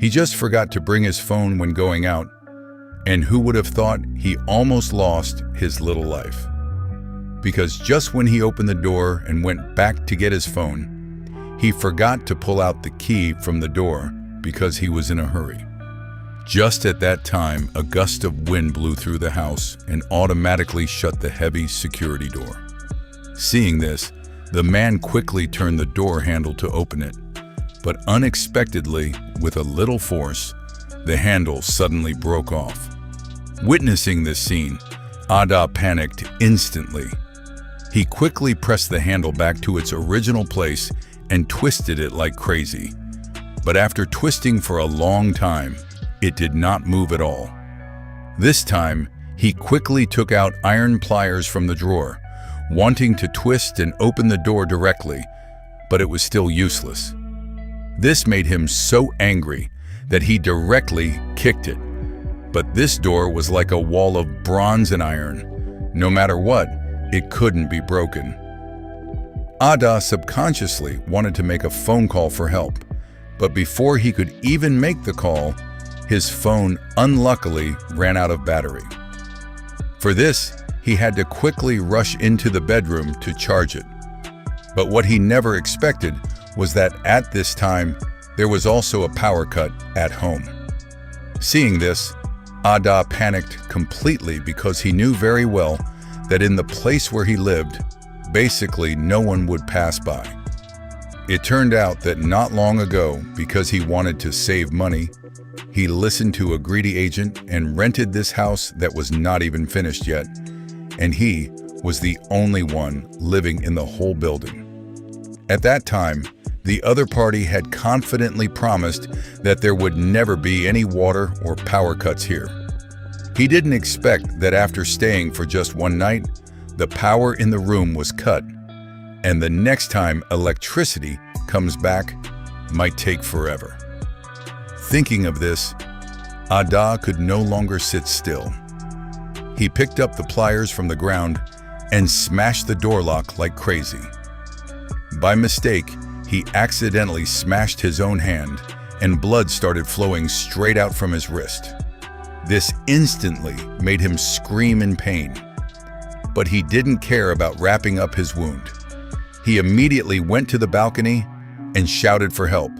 He just forgot to bring his phone when going out, and who would have thought he almost lost his little life? Because just when he opened the door and went back to get his phone, he forgot to pull out the key from the door because he was in a hurry. Just at that time, a gust of wind blew through the house and automatically shut the heavy security door. Seeing this, the man quickly turned the door handle to open it, but unexpectedly, with a little force, the handle suddenly broke off. Witnessing this scene, Ada panicked instantly. He quickly pressed the handle back to its original place and twisted it like crazy. But after twisting for a long time, it did not move at all. This time, he quickly took out iron pliers from the drawer, wanting to twist and open the door directly, but it was still useless. This made him so angry that he directly kicked it. But this door was like a wall of bronze and iron. No matter what, it couldn't be broken. Ada subconsciously wanted to make a phone call for help, but before he could even make the call, his phone unluckily ran out of battery. For this, he had to quickly rush into the bedroom to charge it. But what he never expected was that at this time, there was also a power cut at home. Seeing this, Ada panicked completely because he knew very well that in the place where he lived, basically no one would pass by. It turned out that not long ago, because he wanted to save money, he listened to a greedy agent and rented this house that was not even finished yet, and he was the only one living in the whole building. At that time, the other party had confidently promised that there would never be any water or power cuts here. He didn't expect that after staying for just one night, the power in the room was cut, and the next time electricity comes back might take forever. Thinking of this, Ada could no longer sit still. He picked up the pliers from the ground and smashed the door lock like crazy. By mistake, he accidentally smashed his own hand, and blood started flowing straight out from his wrist. This instantly made him scream in pain, but he didn't care about wrapping up his wound. He immediately went to the balcony and shouted for help,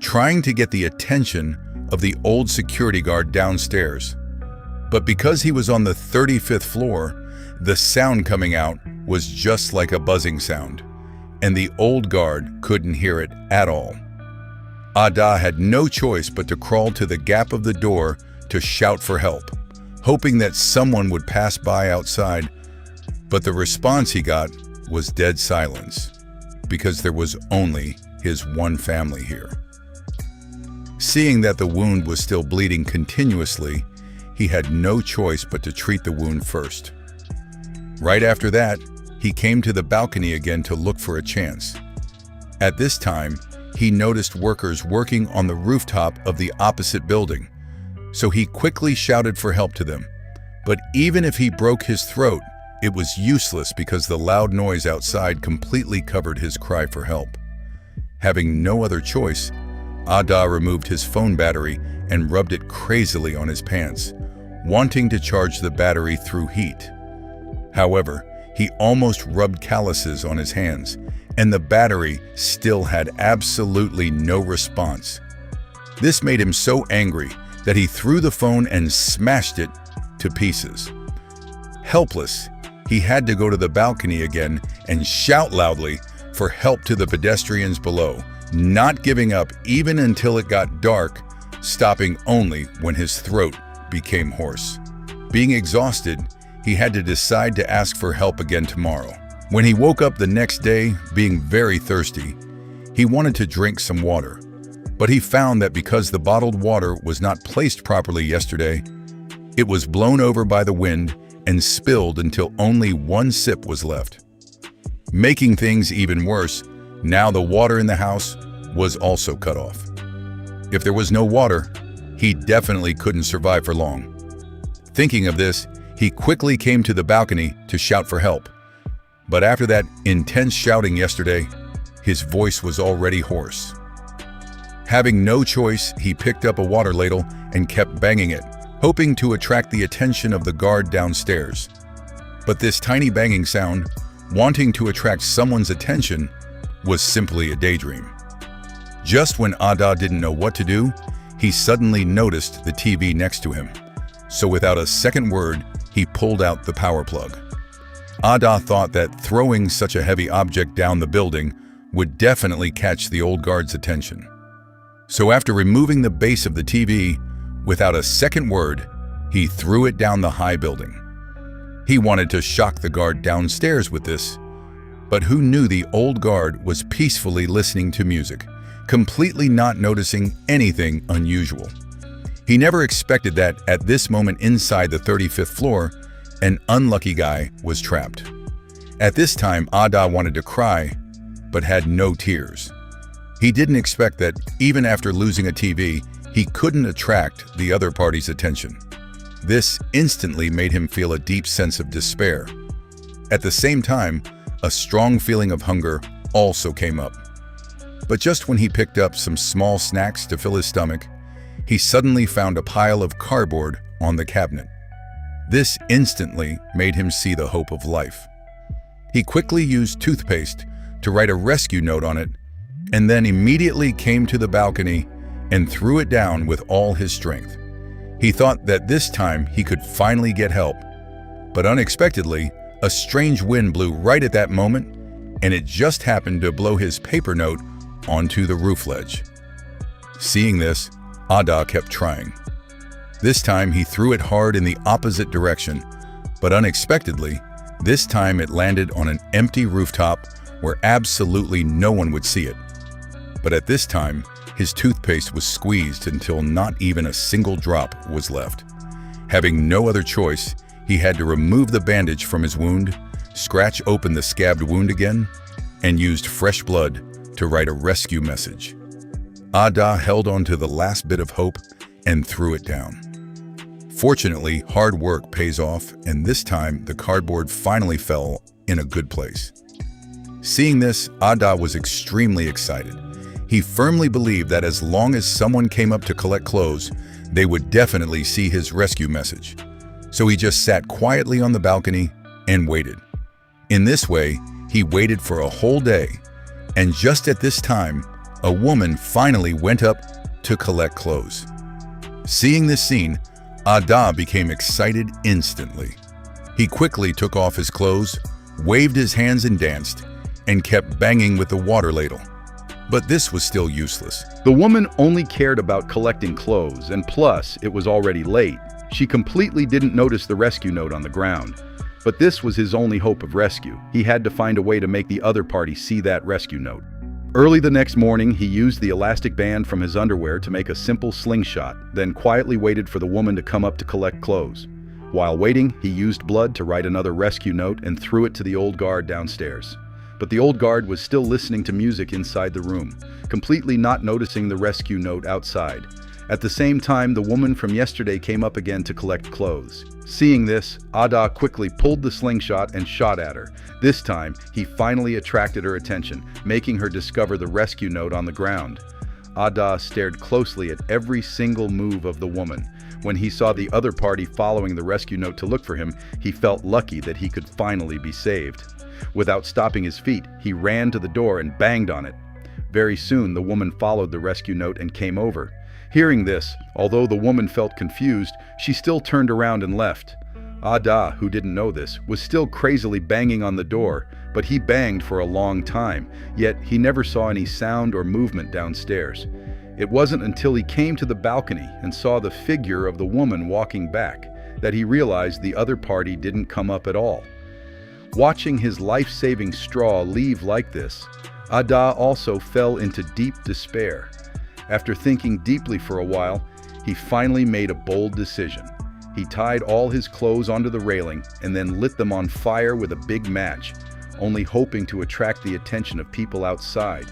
trying to get the attention of the old security guard downstairs. But because he was on the 35th floor, the sound coming out was just like a buzzing sound, and the old guard couldn't hear it at all. Ada had no choice but to crawl to the gap of the door to shout for help, hoping that someone would pass by outside, but the response he got was dead silence, because there was only his one family here. Seeing that the wound was still bleeding continuously, he had no choice but to treat the wound first. Right after that, he came to the balcony again to look for a chance. At this time, he noticed workers working on the rooftop of the opposite building, so he quickly shouted for help to them. But even if he broke his throat, it was useless because the loud noise outside completely covered his cry for help. Having no other choice, Ada removed his phone battery and rubbed it crazily on his pants, wanting to charge the battery through heat. However, he almost rubbed calluses on his hands, and the battery still had absolutely no response. This made him so angry that he threw the phone and smashed it to pieces. Helpless, he had to go to the balcony again and shout loudly for help to the pedestrians below, not giving up even until it got dark, stopping only when his throat became hoarse. Being exhausted, he had to decide to ask for help again tomorrow. When he woke up the next day, being very thirsty, he wanted to drink some water, but he found that because the bottled water was not placed properly yesterday, it was blown over by the wind and spilled until only one sip was left. Making things even worse, now the water in the house was also cut off. If there was no water, he definitely couldn't survive for long. Thinking of this, he quickly came to the balcony to shout for help. But after that intense shouting yesterday, his voice was already hoarse. Having no choice, he picked up a water ladle and kept banging it, hoping to attract the attention of the guard downstairs. But this tiny banging sound, wanting to attract someone's attention, was simply a daydream. Just when Ada didn't know what to do, he suddenly noticed the TV next to him. So without a second word, he pulled out the power plug. Ada thought that throwing such a heavy object down the building would definitely catch the old guard's attention. So after removing the base of the TV, without a second word, he threw it down the high building. He wanted to shock the guard downstairs with this, but who knew the old guard was peacefully listening to music, completely not noticing anything unusual. He never expected that at this moment inside the 35th floor, an unlucky guy was trapped. At this time, Ada wanted to cry, but had no tears. He didn't expect that even after losing a TV, he couldn't attract the other party's attention. This instantly made him feel a deep sense of despair. At the same time, a strong feeling of hunger also came up. But just when he picked up some small snacks to fill his stomach, he suddenly found a pile of cardboard on the cabinet. This instantly made him see the hope of life. He quickly used toothpaste to write a rescue note on it, and then immediately came to the balcony and threw it down with all his strength. He thought that this time he could finally get help, but unexpectedly, a strange wind blew right at that moment, and it just happened to blow his paper note onto the roof ledge. Seeing this, Ada kept trying. This time he threw it hard in the opposite direction, but unexpectedly, this time it landed on an empty rooftop where absolutely no one would see it. But at this time, his toothpaste was squeezed until not even a single drop was left. Having no other choice, he had to remove the bandage from his wound, scratch open the scabbed wound again, and used fresh blood to write a rescue message. Ada held on to the last bit of hope and threw it down. Fortunately, hard work pays off, and this time the cardboard finally fell in a good place. Seeing this, Ada was extremely excited. He firmly believed that as long as someone came up to collect clothes, they would definitely see his rescue message. So he just sat quietly on the balcony and waited. In this way, he waited for a whole day, and just at this time, a woman finally went up to collect clothes. Seeing this scene, Ada became excited instantly. He quickly took off his clothes, waved his hands and danced, and kept banging with the water ladle. But this was still useless. The woman only cared about collecting clothes, and plus, it was already late. She completely didn't notice the rescue note on the ground. But this was his only hope of rescue. He had to find a way to make the other party see that rescue note. Early the next morning, he used the elastic band from his underwear to make a simple slingshot, then quietly waited for the woman to come up to collect clothes. While waiting, he used blood to write another rescue note and threw it to the old guard downstairs. But the old guard was still listening to music inside the room, completely not noticing the rescue note outside. At the same time, the woman from yesterday came up again to collect clothes. Seeing this, Ada quickly pulled the slingshot and shot at her. This time, he finally attracted her attention, making her discover the rescue note on the ground. Ada stared closely at every single move of the woman. When he saw the other party following the rescue note to look for him, he felt lucky that he could finally be saved. Without stopping his feet, he ran to the door and banged on it. Very soon, the woman followed the rescue note and came over. Hearing this, although the woman felt confused, she still turned around and left. Ada, who didn't know this, was still crazily banging on the door, but he banged for a long time, yet he never saw any sound or movement downstairs. It wasn't until he came to the balcony and saw the figure of the woman walking back that he realized the other party didn't come up at all. Watching his life-saving straw leave like this, Ada also fell into deep despair. After thinking deeply for a while, he finally made a bold decision. He tied all his clothes onto the railing and then lit them on fire with a big match, only hoping to attract the attention of people outside.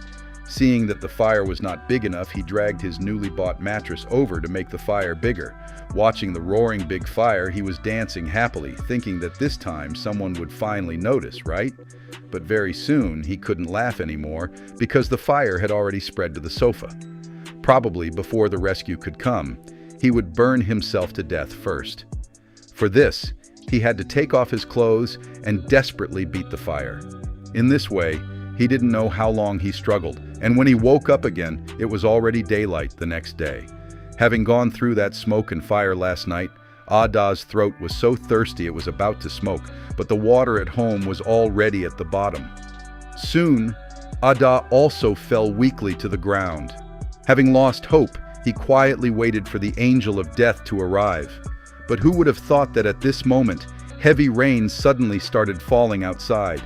Seeing that the fire was not big enough, he dragged his newly bought mattress over to make the fire bigger. Watching the roaring big fire, he was dancing happily, thinking that this time someone would finally notice, right? But very soon, he couldn't laugh anymore because the fire had already spread to the sofa. Probably before the rescue could come, he would burn himself to death first. For this, he had to take off his clothes and desperately beat the fire. In this way, he didn't know how long he struggled, and when he woke up again, it was already daylight the next day. Having gone through that smoke and fire last night, Ada's throat was so thirsty it was about to smoke, but the water at home was already at the bottom. Soon, Ada also fell weakly to the ground. Having lost hope, he quietly waited for the angel of death to arrive. But who would have thought that at this moment, heavy rain suddenly started falling outside?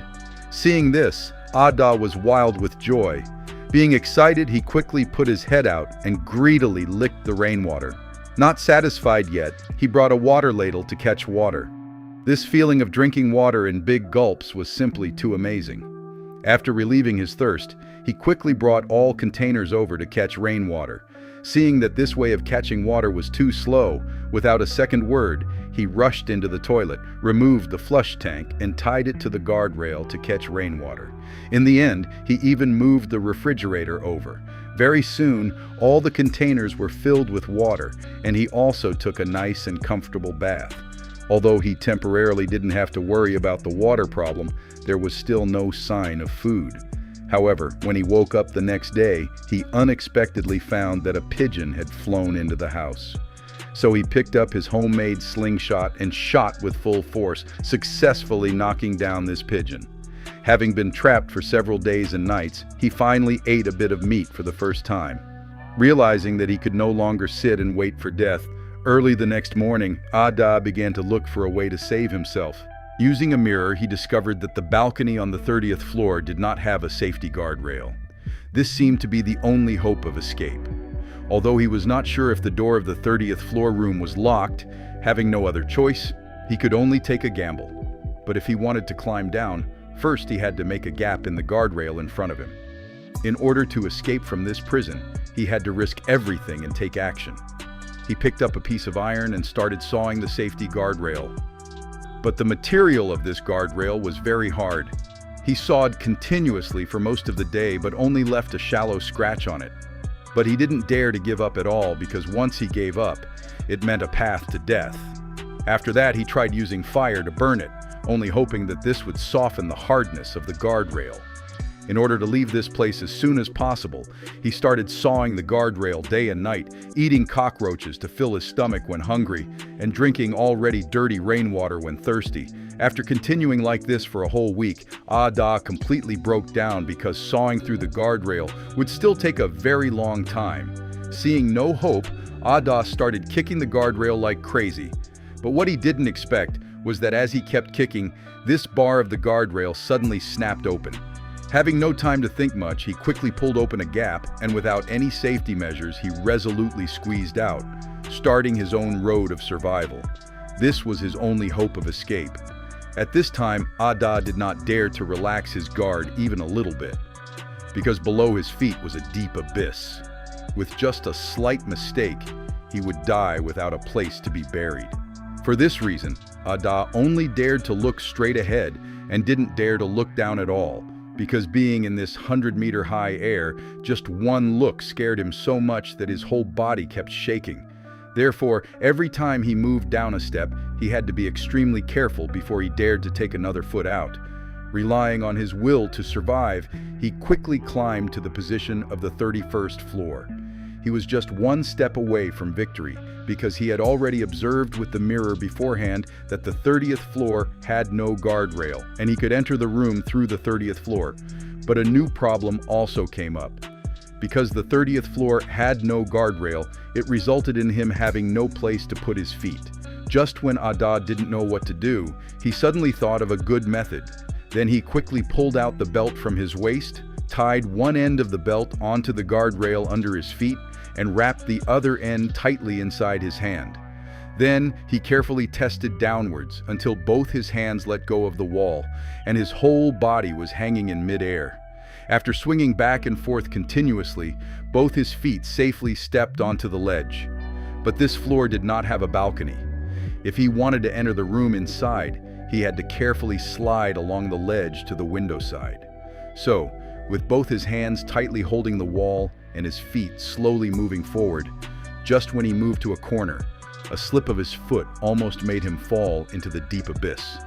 Seeing this, Ada was wild with joy. Being excited, he quickly put his head out and greedily licked the rainwater. Not satisfied yet, he brought a water ladle to catch water. This feeling of drinking water in big gulps was simply too amazing. After relieving his thirst, he quickly brought all containers over to catch rainwater. Seeing that this way of catching water was too slow, without a second word, he rushed into the toilet, removed the flush tank, and tied it to the guardrail to catch rainwater. In the end, he even moved the refrigerator over. Very soon, all the containers were filled with water, and he also took a nice and comfortable bath. Although he temporarily didn't have to worry about the water problem, there was still no sign of food. However, when he woke up the next day, he unexpectedly found that a pigeon had flown into the house. So he picked up his homemade slingshot and shot with full force, successfully knocking down this pigeon. Having been trapped for several days and nights, he finally ate a bit of meat for the first time. Realizing that he could no longer sit and wait for death, early the next morning, Ada began to look for a way to save himself. Using a mirror, he discovered that the balcony on the 30th floor did not have a safety guardrail. This seemed to be the only hope of escape. Although he was not sure if the door of the 30th floor room was locked, having no other choice, he could only take a gamble. But if he wanted to climb down, first he had to make a gap in the guardrail in front of him. In order to escape from this prison, he had to risk everything and take action. He picked up a piece of iron and started sawing the safety guardrail. But the material of this guardrail was very hard. He sawed continuously for most of the day but only left a shallow scratch on it. But he didn't dare to give up at all because once he gave up, it meant a path to death. After that, he tried using fire to burn it, only hoping that this would soften the hardness of the guardrail. In order to leave this place as soon as possible, he started sawing the guardrail day and night, eating cockroaches to fill his stomach when hungry, and drinking already dirty rainwater when thirsty. After continuing like this for a whole week, Ada completely broke down because sawing through the guardrail would still take a very long time. Seeing no hope, Ada started kicking the guardrail like crazy. But what he didn't expect was that as he kept kicking, this bar of the guardrail suddenly snapped open. Having no time to think much, he quickly pulled open a gap, and without any safety measures, he resolutely squeezed out, starting his own road of survival. This was his only hope of escape. At this time, Ada did not dare to relax his guard even a little bit, because below his feet was a deep abyss. With just a slight mistake, he would die without a place to be buried. For this reason, Ada only dared to look straight ahead and didn't dare to look down at all, because being in this 100-meter high air, just one look scared him so much that his whole body kept shaking. Therefore, every time he moved down a step, he had to be extremely careful before he dared to take another foot out. Relying on his will to survive, he quickly climbed to the position of the 31st floor. He was just one step away from victory, because he had already observed with the mirror beforehand that the 30th floor had no guardrail, and he could enter the room through the 30th floor. But a new problem also came up. Because the 30th floor had no guardrail, it resulted in him having no place to put his feet. Just when Ada didn't know what to do, he suddenly thought of a good method. Then he quickly pulled out the belt from his waist, tied one end of the belt onto the guardrail under his feet, and wrapped the other end tightly inside his hand. Then he carefully tested downwards until both his hands let go of the wall, and his whole body was hanging in midair. After swinging back and forth continuously, both his feet safely stepped onto the ledge. But this floor did not have a balcony. If he wanted to enter the room inside, he had to carefully slide along the ledge to the window side. So, with both his hands tightly holding the wall and his feet slowly moving forward. Just when he moved to a corner, a slip of his foot almost made him fall into the deep abyss.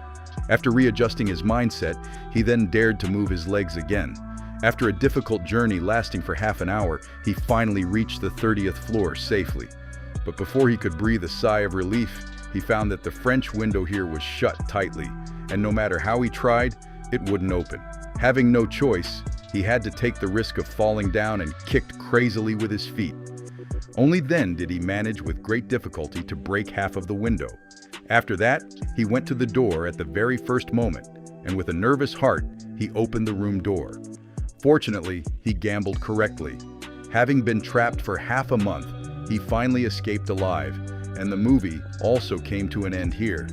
After readjusting his mindset, he then dared to move his legs again. After a difficult journey lasting for half an hour, he finally reached the 30th floor safely. But before he could breathe a sigh of relief, he found that the French window here was shut tightly, and no matter how he tried, it wouldn't open. Having no choice, he had to take the risk of falling down and kicked crazily with his feet. Only then did he manage with great difficulty to break half of the window. After that, he went to the door at the very first moment, and with a nervous heart, he opened the room door. Fortunately, he gambled correctly. Having been trapped for half a month, he finally escaped alive, and the movie also came to an end here.